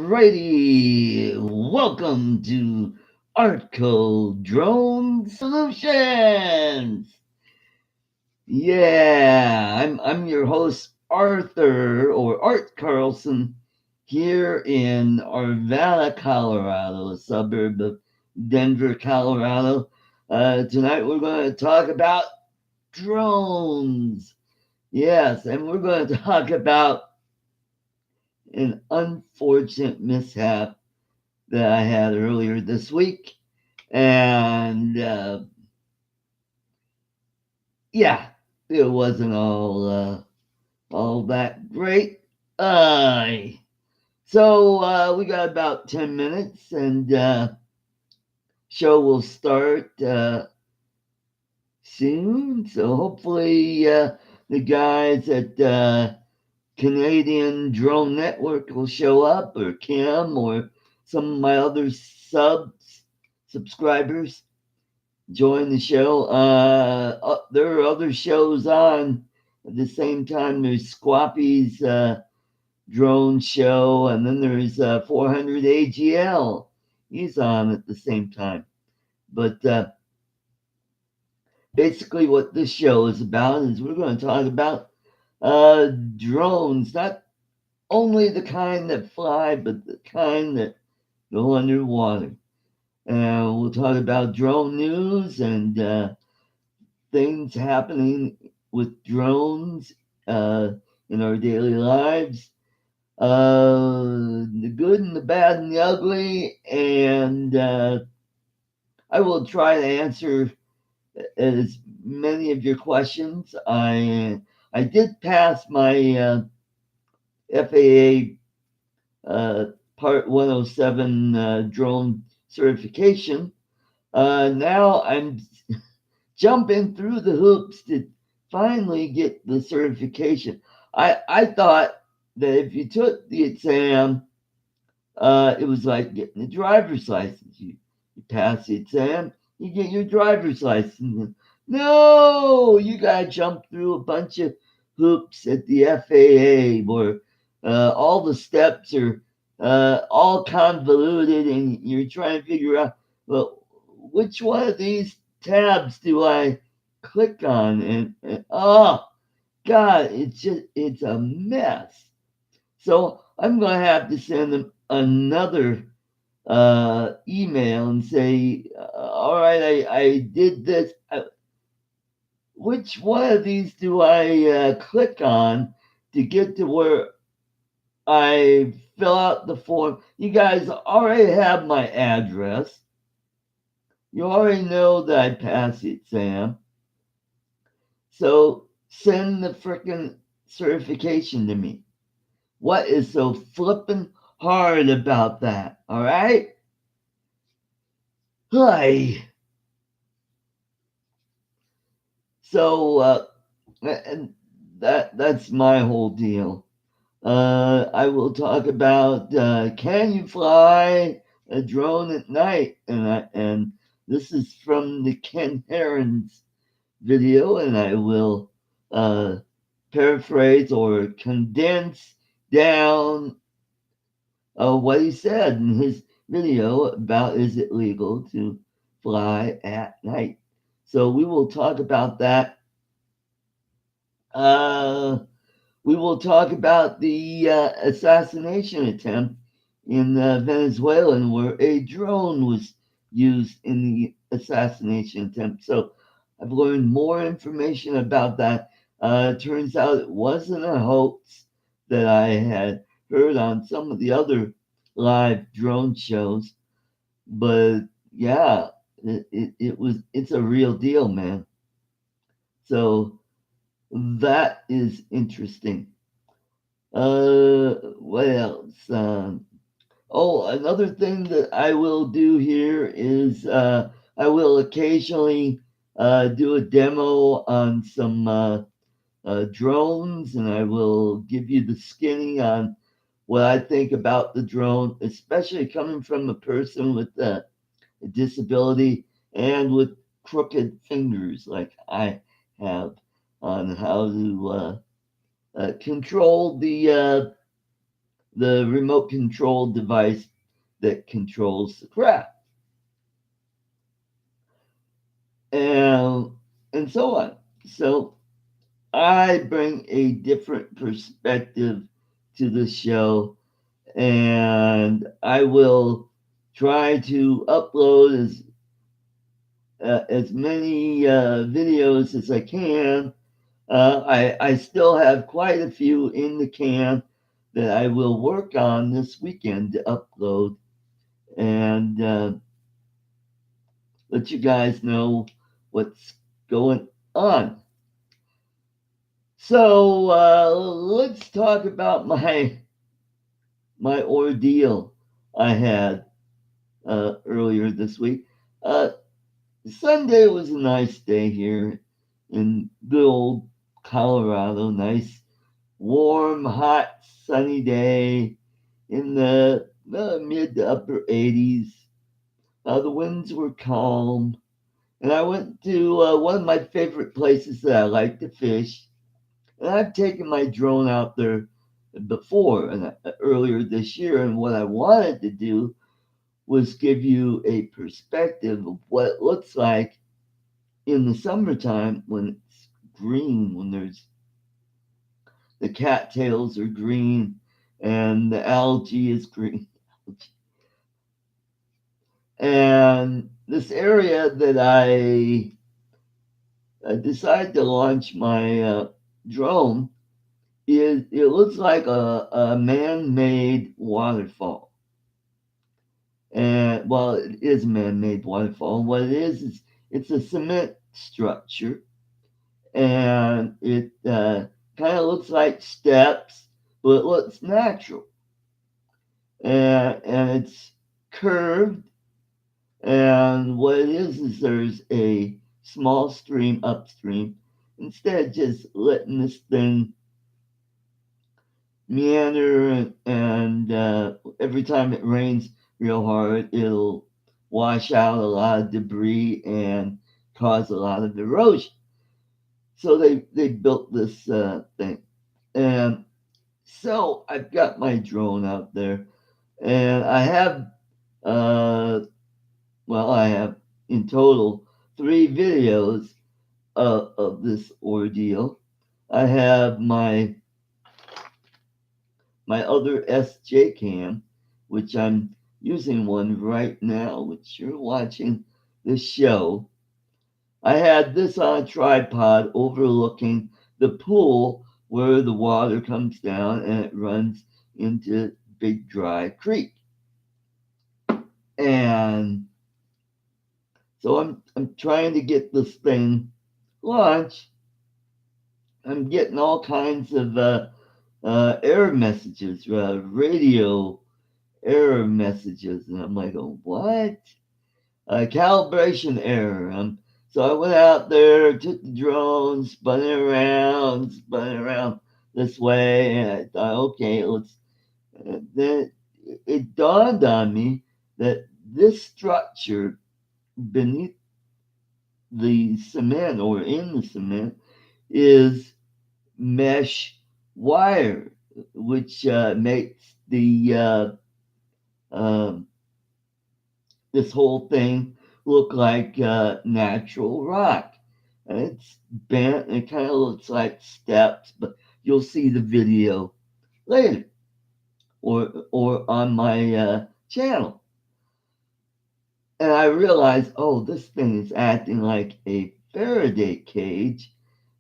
Alrighty, welcome to Artco Drone Solutions. Yeah, I'm your host Arthur or Art Carlson here in Arvada, Colorado, a suburb of Denver, Colorado. Tonight we're going to talk about drones. Yes, and we're going to talk about an unfortunate mishap that I had earlier this week. And yeah, it wasn't all that great. Uh, so we got about 10 minutes and show will start soon. So hopefully the guys at Canadian Drone Network will show up, or Kim, or some of my other subscribers join the show. There are other shows on at the same time. There's Squappy's drone show, and then there's 400 AGL. He's on at the same time. But basically, what this show is about is we're going to talk about drones, not only the kind that fly, but the kind that go underwater. And we'll talk about drone news and things happening with drones uh, in our daily lives, the good and the bad and the ugly. And I will try to answer as many of your questions. I did pass my FAA Part 107 drone certification. Now I'm jumping through the hoops to finally get the certification. I thought that if you took the exam, it was like getting a driver's license. You pass the exam, you get your driver's license. No, you got to jump through a bunch of hoops at the FAA where all the steps are all convoluted and you're trying to figure out, well, which one of these tabs do I click on? And oh, God, it's a mess. So I'm going to have to send them another email and say, all right, I did this. Which one of these do I click on to get to where I fill out the form? You guys already have my address. You already know that I passed the exam. So send the freaking certification to me. What is so flippin' hard about that? All right? Hi. So and that's my whole deal. I will talk about can you fly a drone at night? And this is from the Ken Herons video, and I will uh, paraphrase or condense down what he said in his video about is it legal to fly at night. So we will talk about that. Uh, we will talk about the assassination attempt in Venezuela where a drone was used in the assassination attempt. So I've learned more information about that. It turns out it wasn't a hoax that I had heard on some of the other live drone shows, but yeah, it's a real deal, man. So that is interesting. What else? Oh, another thing that I will do here is I will occasionally do a demo on some drones, and I will give you the skinny on what I think about the drone, especially coming from a person with a disability and with crooked fingers like I have, on how to control the remote control device that controls the craft, and and so on. So I bring a different perspective to the show, and I will try to upload as many videos as I can. I still have quite a few in the can that I will work on this weekend to upload and let you guys know what's going on. So let's talk about my ordeal I had earlier this week. Uh, Sunday was a nice day here in good old Colorado. Nice, warm, hot, sunny day in the mid to upper 80s. The winds were calm. And I went to one of my favorite places that I like to fish. And I've taken my drone out there before and earlier this year. And what I wanted to do was give you a perspective of what it looks like in the summertime when it's green, when there's the cattails are green and the algae is green. And this area that I decided to launch my drone is it looks like a man-made waterfall. And well, it is a man-made waterfall. What it is it's a cement structure, and it kind of looks like steps, but it looks natural. And it's curved. And what it is there's a small stream upstream. Instead, just letting this thing meander, and every time it rains real hard, it'll wash out a lot of debris and cause a lot of erosion. So they built this thing, and so I've got my drone out there, and I have uh, I have in total 3 videos of this ordeal. I have my other SJ cam, which I'm using one right now, which you're watching the show. I had this on a tripod overlooking the pool where the water comes down and it runs into Big Dry Creek. And so I'm trying to get this thing launched. I'm getting all kinds of error messages, radio error messages, and I'm like, oh, what? Calibration error. So I went out there, took the drone, spun it around this way, and I thought, okay, let's. Then it dawned on me that this structure beneath the cement or in the cement is mesh wire, which makes the um, this whole thing look like natural rock. And it's bent and it kind of looks like steps, but you'll see the video later or on my channel. And I realized, oh, this thing is acting like a Faraday cage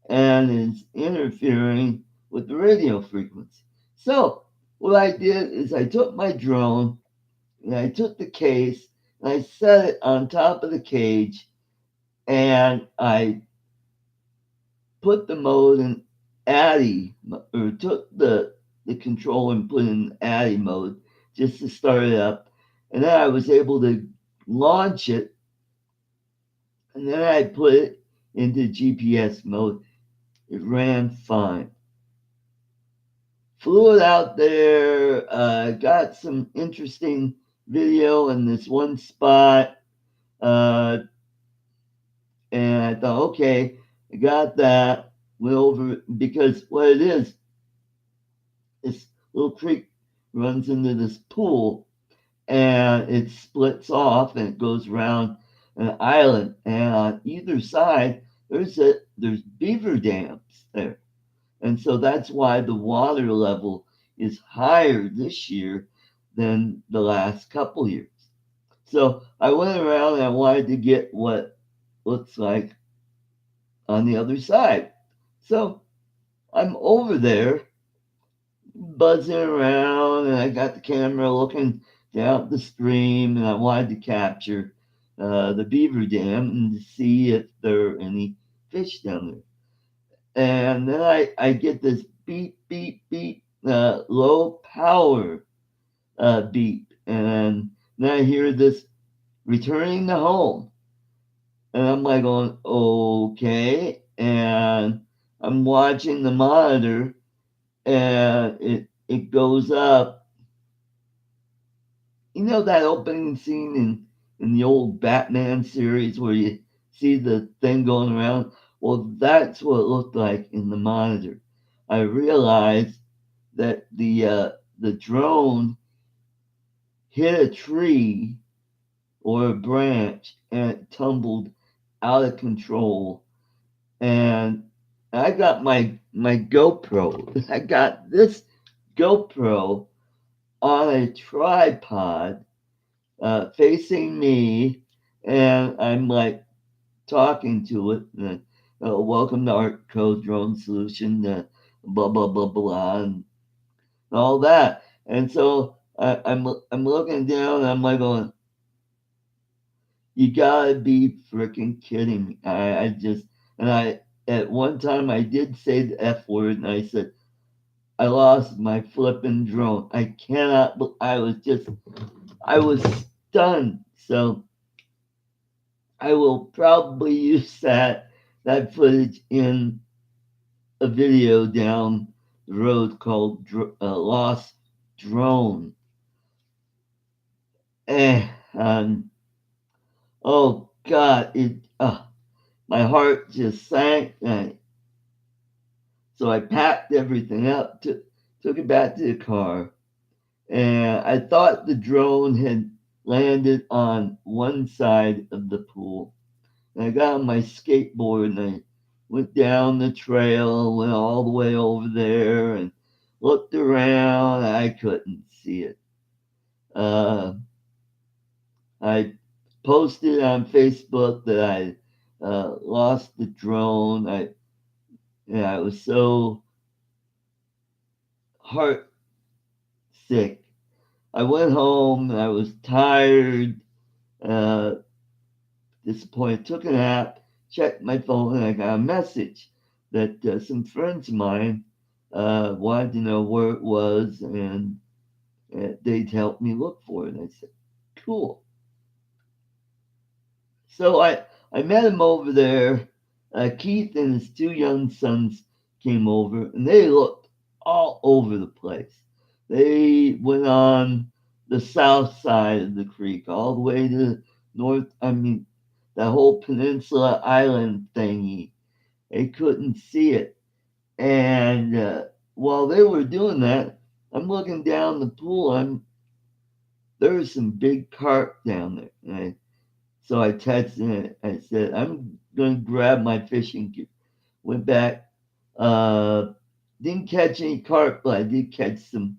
and is interfering with the radio frequency. So what I did is I took my drone and I took the case and I set it on top of the cage, and I put the mode in ADDI, or took the control and put it in ADDI mode just to start it up. And then I was able to launch it, and then I put it into GPS mode. It ran fine. Flew it out there, got some interesting video in this one spot, uh, and I thought, okay, I got that. Went over because what it is, this little creek runs into this pool, and it splits off and it goes around an island. And on either side, there's beaver dams there, and so that's why the water level is higher this year than the last couple years. So I went around and I wanted to get what looks like on the other side. So I'm over there buzzing around and I got the camera looking down the stream and I wanted to capture the beaver dam and to see if there are any fish down there. And then I get this beep, beep, beep, low power beep. And then I hear this returning to home. And I'm like going, okay. And I'm watching the monitor and it goes up. You know that opening scene in the old Batman series where you see the thing going around? Well, that's what it looked like in the monitor. I realized that the drone hit a tree or a branch and it tumbled out of control. And I got my GoPro. I got this GoPro on a tripod facing me, and I'm like talking to it. Welcome to Art Code Drone Solution. Blah blah blah blah, and all that. And so I'm looking down, and I'm like going, "You gotta be freaking kidding me!" I just and I at one time I did say the F word, and I said I lost my flipping drone. I cannot. I was stunned. So I will probably use that footage in a video down the road called Lost Drone. And oh God, my heart just sank. So I packed everything up, took it back to the car, and I thought the drone had landed on one side of the pool. And I got on my skateboard and I went down the trail, went all the way over there and looked around. I couldn't see it. Uh, I posted on Facebook that I lost the drone. I was so heart sick. I went home and I was tired, uh, disappointed. Took a nap, checked my phone, and I got a message that some friends of mine wanted to know where it was, and they'd help me look for it. And I said, "Cool." So I met him over there. Keith and his two young sons came over, and they looked all over the place. They went on the south side of the creek, all the way to the north. I mean, the whole peninsula island thingy. They couldn't see it. And while they were doing that, I'm looking down the pool. There's some big carp down there. So I texted it. I said, I'm going to grab my fishing gear. Went back. Uh, didn't catch any carp, but I did catch some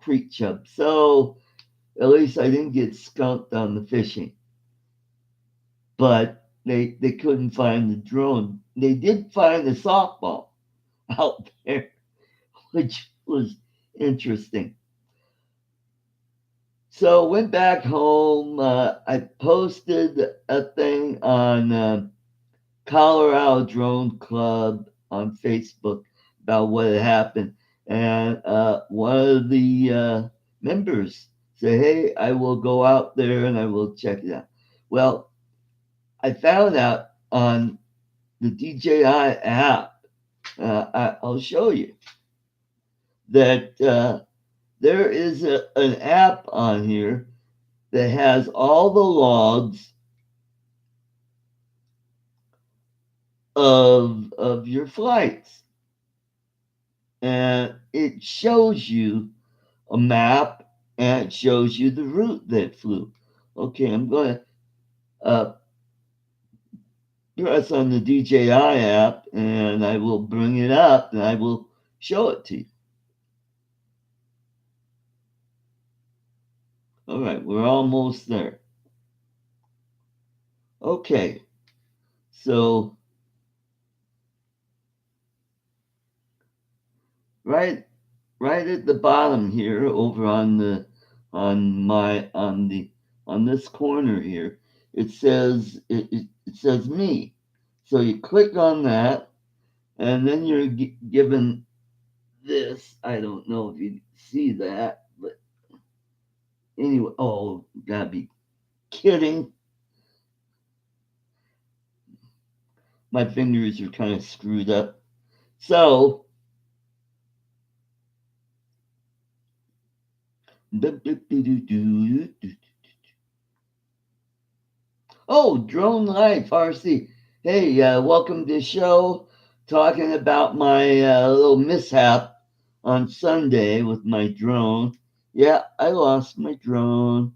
creek chub. So at least I didn't get skunked on the fishing. But they couldn't find the drone. They did find the softball out there, which was interesting. So went back home. I posted a thing on Colorado Drone Club on Facebook about what had happened, and one of the members said, "Hey, I will go out there and I will check it out." Well, I found out on the DJI app. I'll show you that there is an app on here that has all the logs of your flights, and it shows you a map and it shows you the route that flew. Okay, I'm going to press on the DJI app and I will bring it up and I will show it to you. All right, we're almost there. Okay, so right at the bottom here over on this corner here, it says me. So you click on that and then you're given this. I don't know if you see that, but anyway, oh, gotta be kidding. My fingers are kind of screwed up. So, oh, Drone Life RC. Hey, welcome to the show. Talking about my little mishap on Sunday with my drone. Yeah, I lost my drone.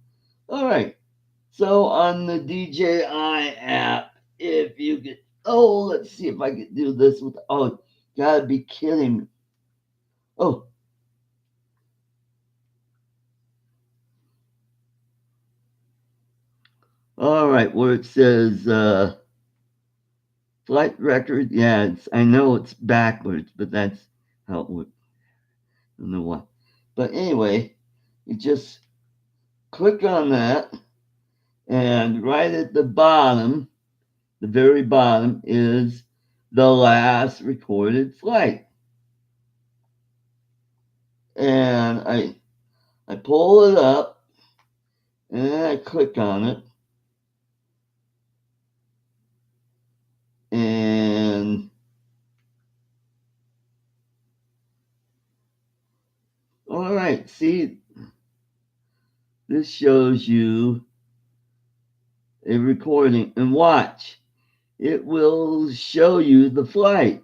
All right. So on the DJI app, if you get, oh, let's see if I can do this with, oh, gotta be kidding me. Oh, all right, where it says flight record, yeah, I know it's backwards, but that's how it works. I don't know why. But anyway, you just click on that, and right at the bottom, the very bottom, is the last recorded flight. And I pull it up and then I click on it. And all right, see, this shows you a recording. And watch, it will show you the flight.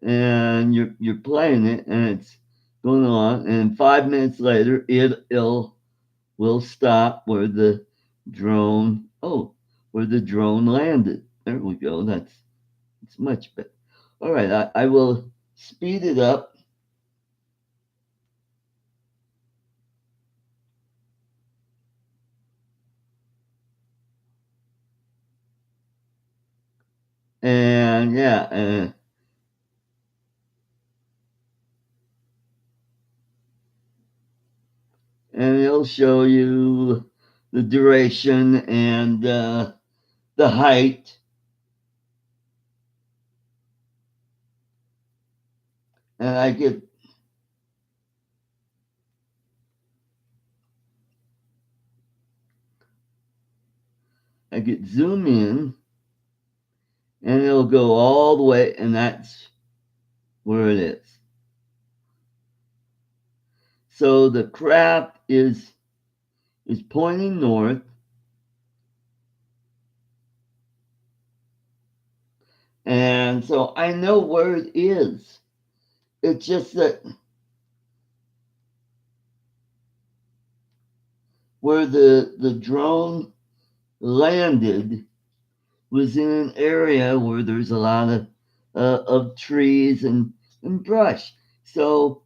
And you're playing it and it's going on. And 5 minutes later, it'll will stop where the where the drone landed. There we go. It's much better. All right, I will speed it up. And yeah, and it'll show you the duration and the height. And I get zoom in and it'll go all the way and that's where it is. So the craft is pointing north. And so I know where it is. It's just that where the drone landed was in an area where there's a lot of trees and brush. So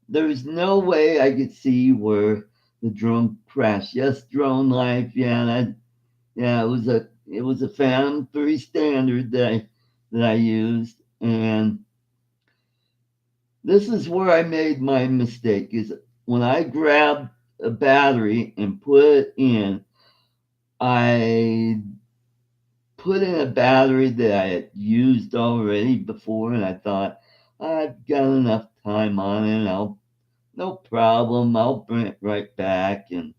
there's no way I could see where the drone crashed. Yes, Drone Life, yeah, it was a Phantom 3 standard that I used, and this is where I made my mistake. Is when I grabbed a battery and put it in, I put in a battery that I had used already before, and I thought I've got enough time on it. No problem. I'll bring it right back, and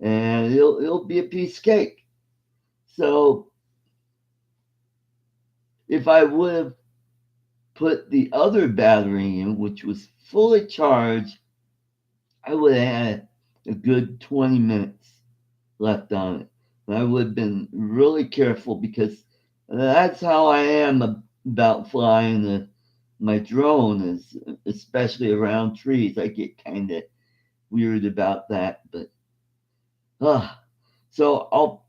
it'll be a piece of cake. So if I would have put the other battery in, which was fully charged, I would have had a good 20 minutes left on it. And I would have been really careful because that's how I am about flying my drone is, especially around trees. I get kind of weird about that, but uh, so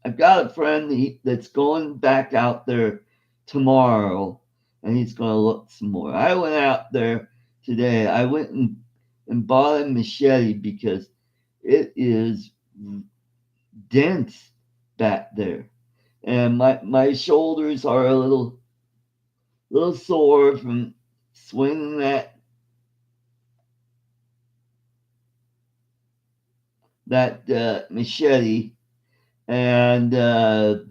I've got a friend that's going back out there tomorrow, and he's going to look some more. I went out there today. I went and bought a machete because it is dense back there, and my shoulders are a little sore from swinging that machete, and the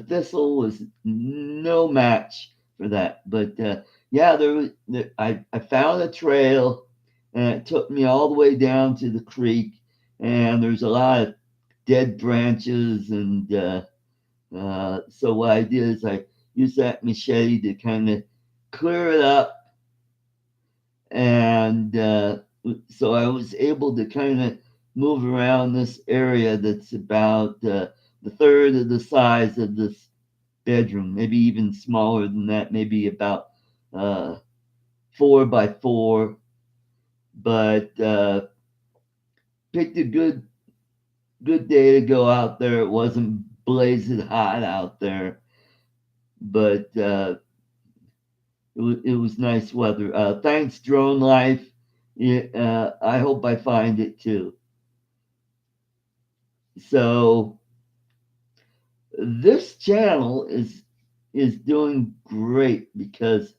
thistle was no match for that. But yeah, I found a trail, and it took me all the way down to the creek, and there's a lot of dead branches, and so what I did is I used that machete to kind of clear it up, and so I was able to kind of move around this area that's about the third of the size of this bedroom, maybe even smaller than that, maybe about 4 by 4. But picked a good day to go out there. It wasn't blazing hot out there, but it was nice weather. Thanks, Drone Life. Yeah, I hope I find it too. So this channel is doing great because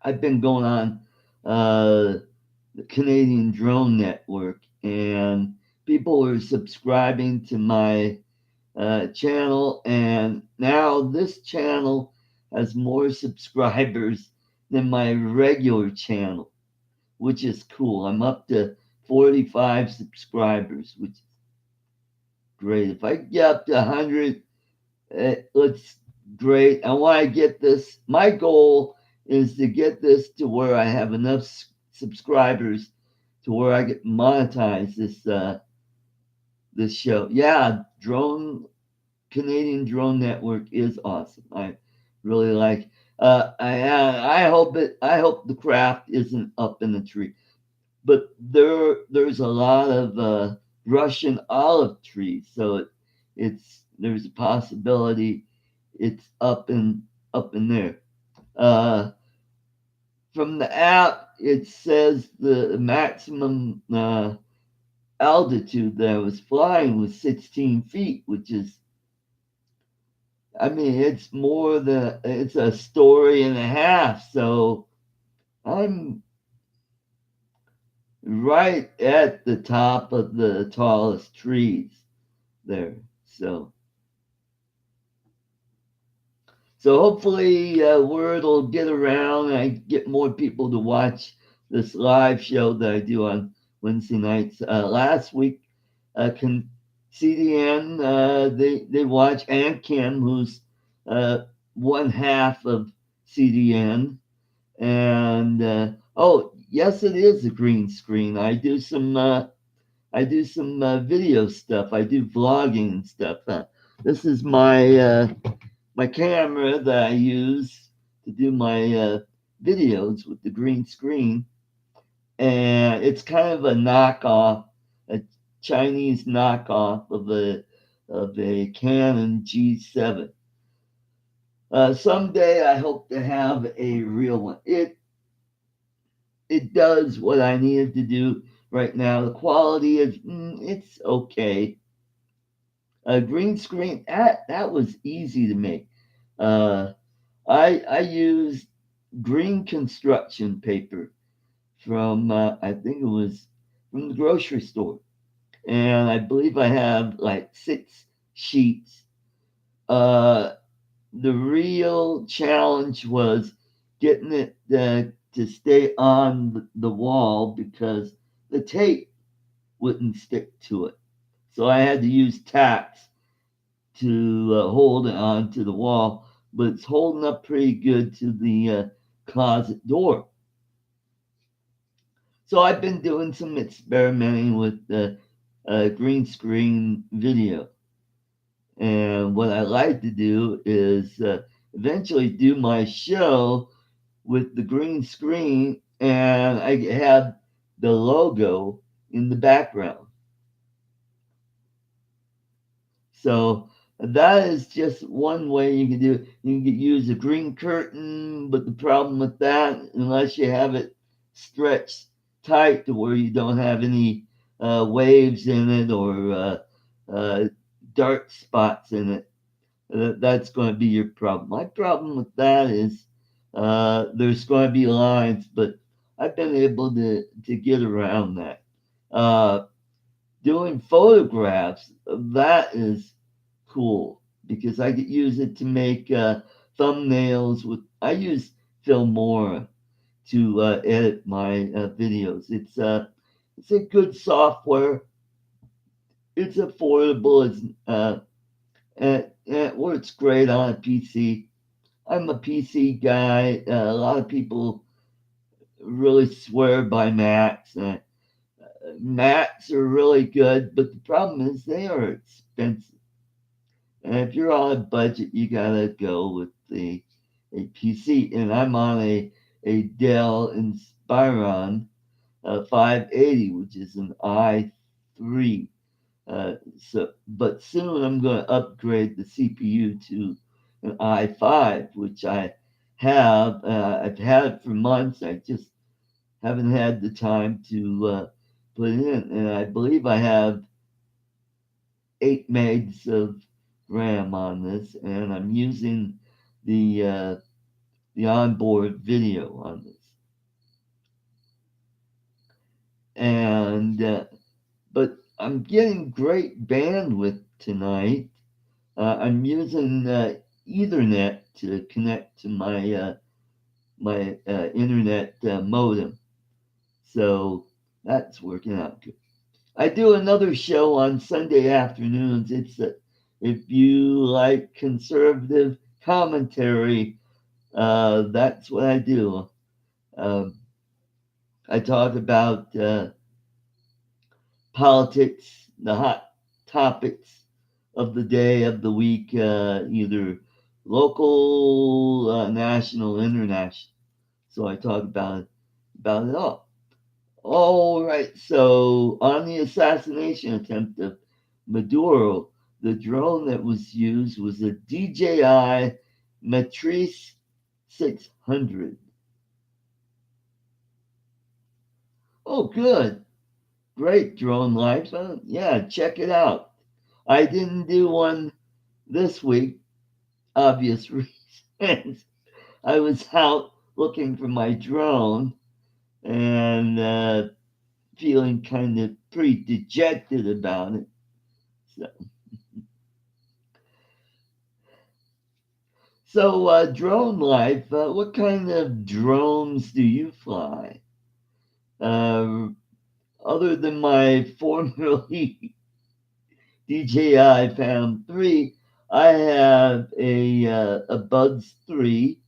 I've been going on the Canadian Drone Network, and people are subscribing to my channel, and now this channel has more subscribers than my regular channel, which is cool. I'm up to 45 subscribers, which is great. If I get up to 100, it's great. I want to get this. My goal is to get this to where I have enough subscribers to where I get monetize this show. Yeah, Canadian Drone Network is awesome. I really like. I hope the craft isn't up in the tree, but there's a lot of Russian olive trees, so there's a possibility it's up in there. Uh, from the app, it says the maximum altitude that I was flying was 16 feet, which is, I mean, it's a story and a half. So I'm right at the top of the tallest trees there. So hopefully, word will get around and I get more people to watch this live show that I do on Wednesday nights. Last week, CDN, they watch, and Kim, who's uh, one half of CDN. And oh, yes, it is a green screen. I do some video stuff. I do vlogging and stuff. This is my camera that I use to do my videos with the green screen, and it's kind of a knockoff, a Chinese knockoff of a Canon G7. Someday I hope to have a real one. It does what I needed to do right now. The quality is it's okay. A green screen that was easy to make. Uh, I used green construction paper from I think it was from the grocery store, and I believe I have like 6 sheets. Uh, the real challenge was getting it to stay on the wall because the tape wouldn't stick to it. So I had to use tacks to hold it onto the wall, but it's holding up pretty good to the closet door. So I've been doing some experimenting with the green screen video. And what I like to do is eventually do my show with the green screen, and I have the logo in the background. So that is just one way you can do it. You can use a green curtain, but the problem with that, unless you have it stretched tight to where you don't have any waves in it or uh, dark spots in it, that's going to be your problem. My problem with that is there's going to be lines, but I've been able to get around that. Uh, Doing photographs, that is cool because I could use it to make thumbnails. With I use Filmora to edit my videos. It's a good software. It's affordable. And it works great on a PC. I'm a PC guy. A lot of people really swear by Macs. Macs are really good, but the problem is they are expensive. And if you're on a budget, you gotta go with a PC. And I'm on a Dell Inspiron 580, which is an i3. But soon I'm going to upgrade the CPU to an i5, which I have. I've had it for months. I just haven't had the time to put it in. And I believe I have 8 megs of RAM on this, and I'm using the uh, the onboard video on this. And but I'm getting great bandwidth tonight. I'm using Ethernet to connect to my internet modem, so that's working out good. I do another show on Sunday afternoons. If you like conservative commentary, that's what I do. Um, I talk about politics, the hot topics of the day, of the week, either local, national, international. So I talk about it all. All right. So on the assassination attempt of Maduro, the drone that was used was a DJI Matrice 600. Oh, good. Great drone life. Yeah, check it out. I didn't do one this week, obvious reasons. I was out looking for my drone and feeling kind of pretty dejected about it. So, drone life. What kind of drones do you fly? Uh, Other than my formerly DJI Phantom 3, I have a Buds 3,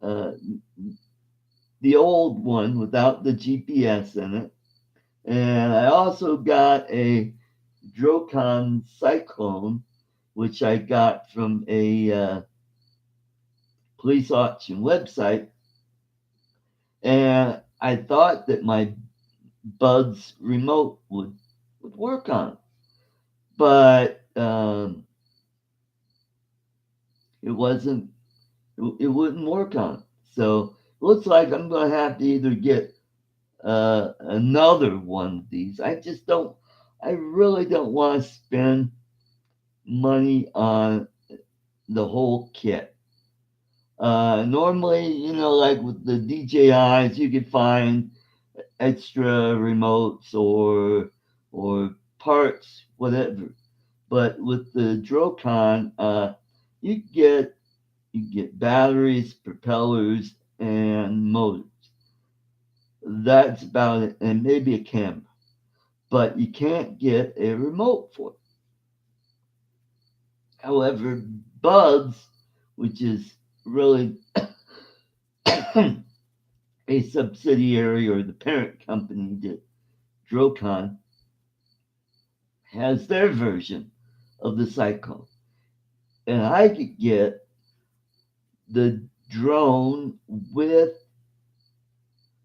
uh, the old one without the GPS in it. And I also got a Drocon Cyclone, which I got from a police auction website. And I thought that my Buds remote would work on it. But it wasn't, it wouldn't work on it. So it looks like I'm going to have to either get another one of these. I really don't want to spend money on the whole kit. Normally, like with the DJIs, you could find extra remotes or parts, whatever. But with the Drocon, you get you get batteries, propellers, and motors. That's about it, and maybe a camera. But you can't get a remote for it. However, Buds, which is really a subsidiary or the parent company to Drocon, has their version of the Cyclone. And I could get the drone with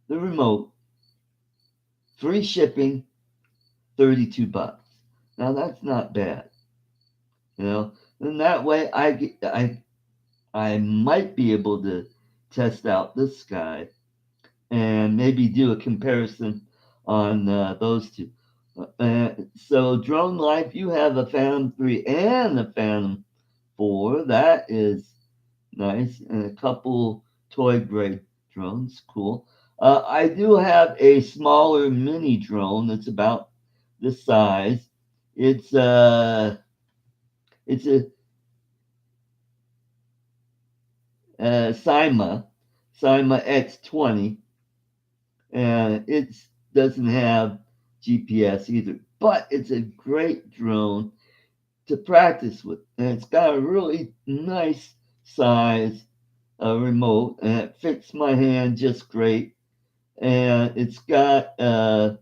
the remote, free shipping, $32. Now that's not bad, you know. And that way, I might be able to test out this guy and maybe do a comparison on those two. So Drone Life, you have a Phantom 3 and a Phantom 4. That is nice, and a couple toy grade drones. Cool. I do have a smaller mini drone that's about this size. It's it's a Cyma X20, and it doesn't have GPS either. But it's a great drone to practice with, and it's got a really nice size remote, and it fits my hand just great. And it's got the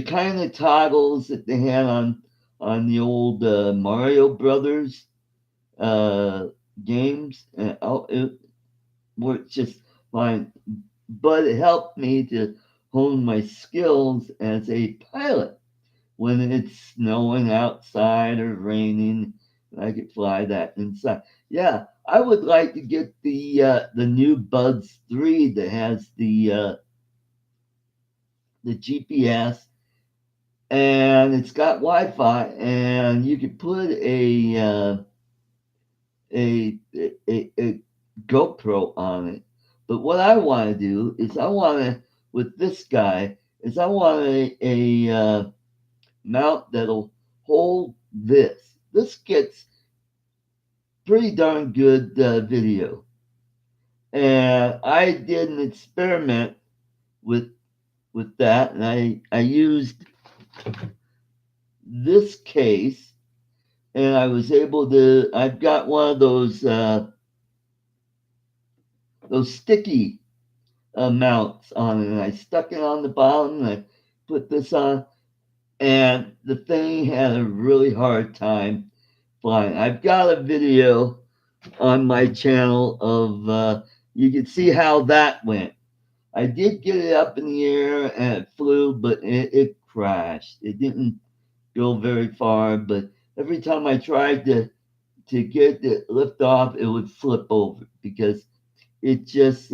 kind of toggles that they had on the old Mario Brothers uh, games. And it worked just fine, but it helped me to hone my skills as a pilot when it's snowing outside or raining. I could fly that inside. Yeah, I would like to get the new Buds 3 that has the GPS, and it's got Wi-Fi, and you could put a GoPro on it. But what I want to do is I want to with this guy is I want a mount that'll hold this. This gets pretty darn good video, and I did an experiment with that, and I used this case, and I was able to. I've got one of those sticky mounts on it, and I stuck it on the bottom, and I put this on, and the thing had a really hard time flying. I've got a video on my channel of you can see how that went. I did get it up in the air and it flew, but it crashed. It didn't go very far, but every time I tried to get the lift off, it would flip over because it just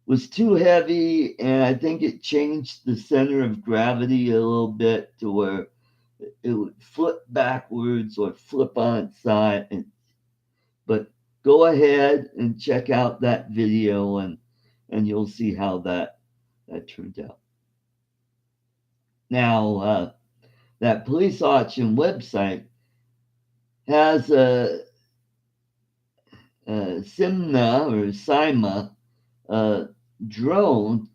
was too heavy, and I think it changed the center of gravity a little bit to where it would flip backwards or flip on its side. But go ahead and check out that video, and you'll see how that turned out. Now, that police auction website has a Simna or Sima drone,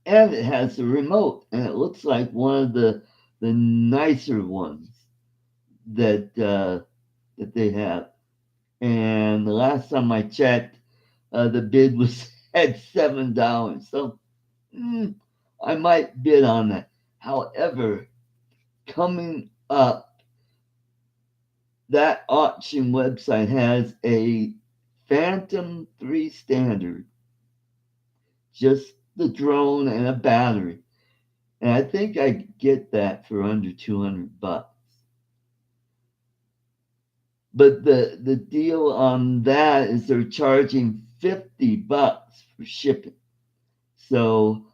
and it has a remote, and it looks like one of the nicer ones that they have. And the last time I checked, the bid was at $7. So I might bid on that. However, coming up, that auction website has a Phantom 3 standard, just the drone and a battery. And I think I could get that for under $200. But the deal on that is they're charging $50 for shipping. So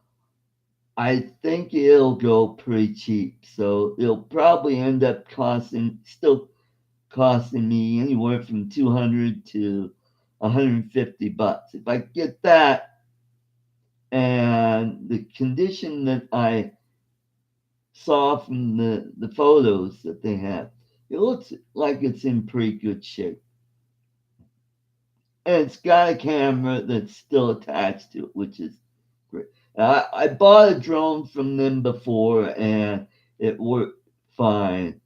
I think it'll go pretty cheap. So it'll probably end up still costing me anywhere from 200 to $150. If I get that, and the condition that I saw from the photos that they have, it looks like it's in pretty good shape. And it's got a camera that's still attached to it, which is great. I bought a drone from them before, and it worked fine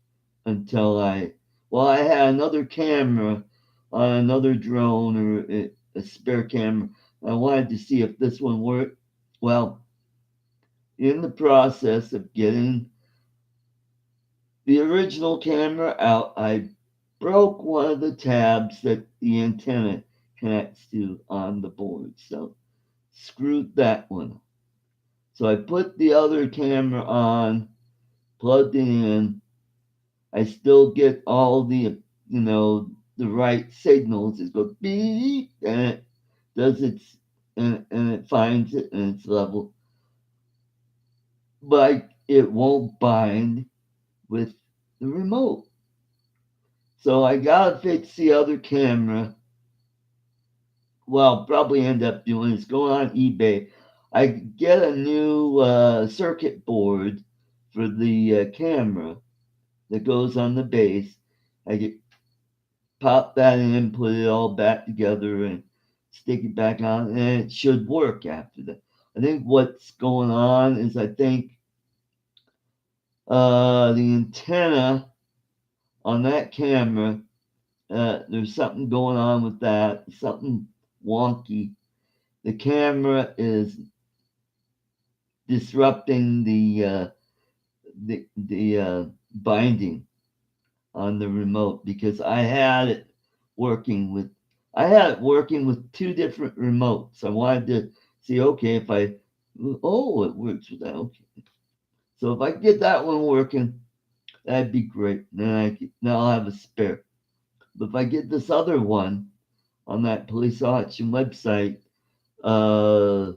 until I had another camera on another drone or a spare camera. I wanted to see if this one worked. Well, in the process of getting the original camera out, I broke one of the tabs that the antenna connects to on the board. So screwed that one. So I put the other camera on, plugged it in. I still get all the right signals. It goes beep and it does its and it finds it and it's level. But it won't bind with the remote. So I gotta fix the other camera. Well, probably end up doing is go on eBay. I get a new circuit board for the camera that goes on the base. I get pop that in, put it all back together, and stick it back on, and it should work after that. I think what's going on is I think the antenna on that camera, there's something going on with that, something wonky. The camera is disrupting the binding on the remote because I had it working with two different remotes. I wanted to see, okay, if I oh, it works with that. Okay, so if I get that one working, that'd be great. Then I'll have a spare. But if I get this other one on that police auction website, uh,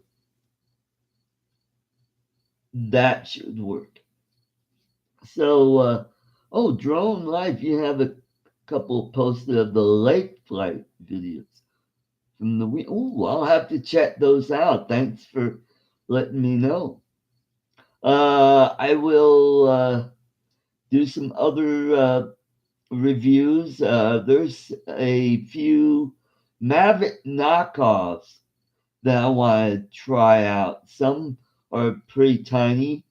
that should work. So, oh, Drone Life, you have a couple posted of the lake flight videos from the week. Oh, I'll have to check those out. Thanks for letting me know. I will do some other reviews. There's a few Mavic knockoffs that I want to try out. Some are pretty tiny,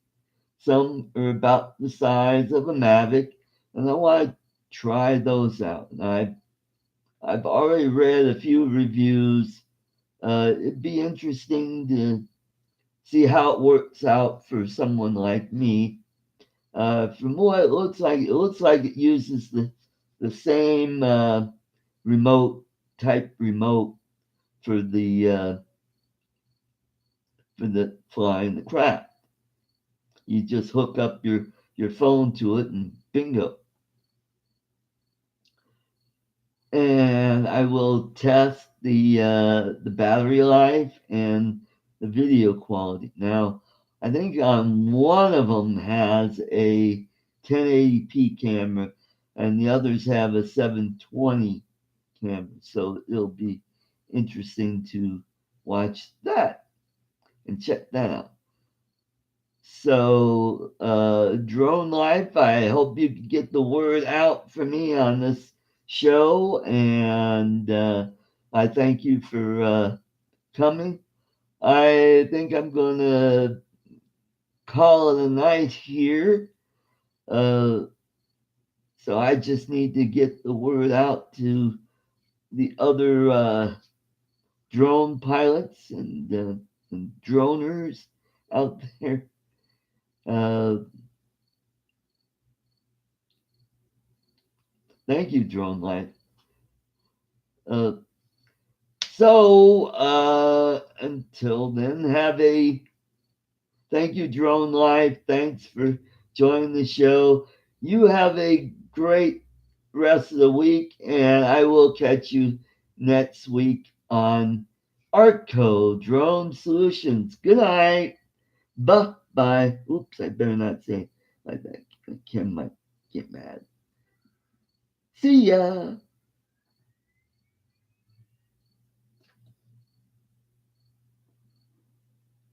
some are about the size of a Mavic, and I want to try those out. And I've already read a few reviews. It'd be interesting to see how it works out for someone like me. From what it looks like it uses the same remote type remote for the flying the craft. You just hook up your phone to it and bingo. And I will test the battery life and the video quality. Now, I think on one of them has a 1080p camera, and the others have a 720 camera. So it'll be interesting to watch that and check that out. So, Drone Life, I hope you can get the word out for me on this show, and I thank you for coming. I think I'm going to call it a night here. Uh, so I just need to get the word out to the other drone pilots and droners out there. Uh, Thank you, Drone Life. Uh, until then, have a thank you, Drone Life. Thanks for joining the show. You have a great rest of the week, and I will catch you next week on Artco Drone Solutions. Good night. Bye bye. Oops, I better not say it like that. Kim might get mad. See ya.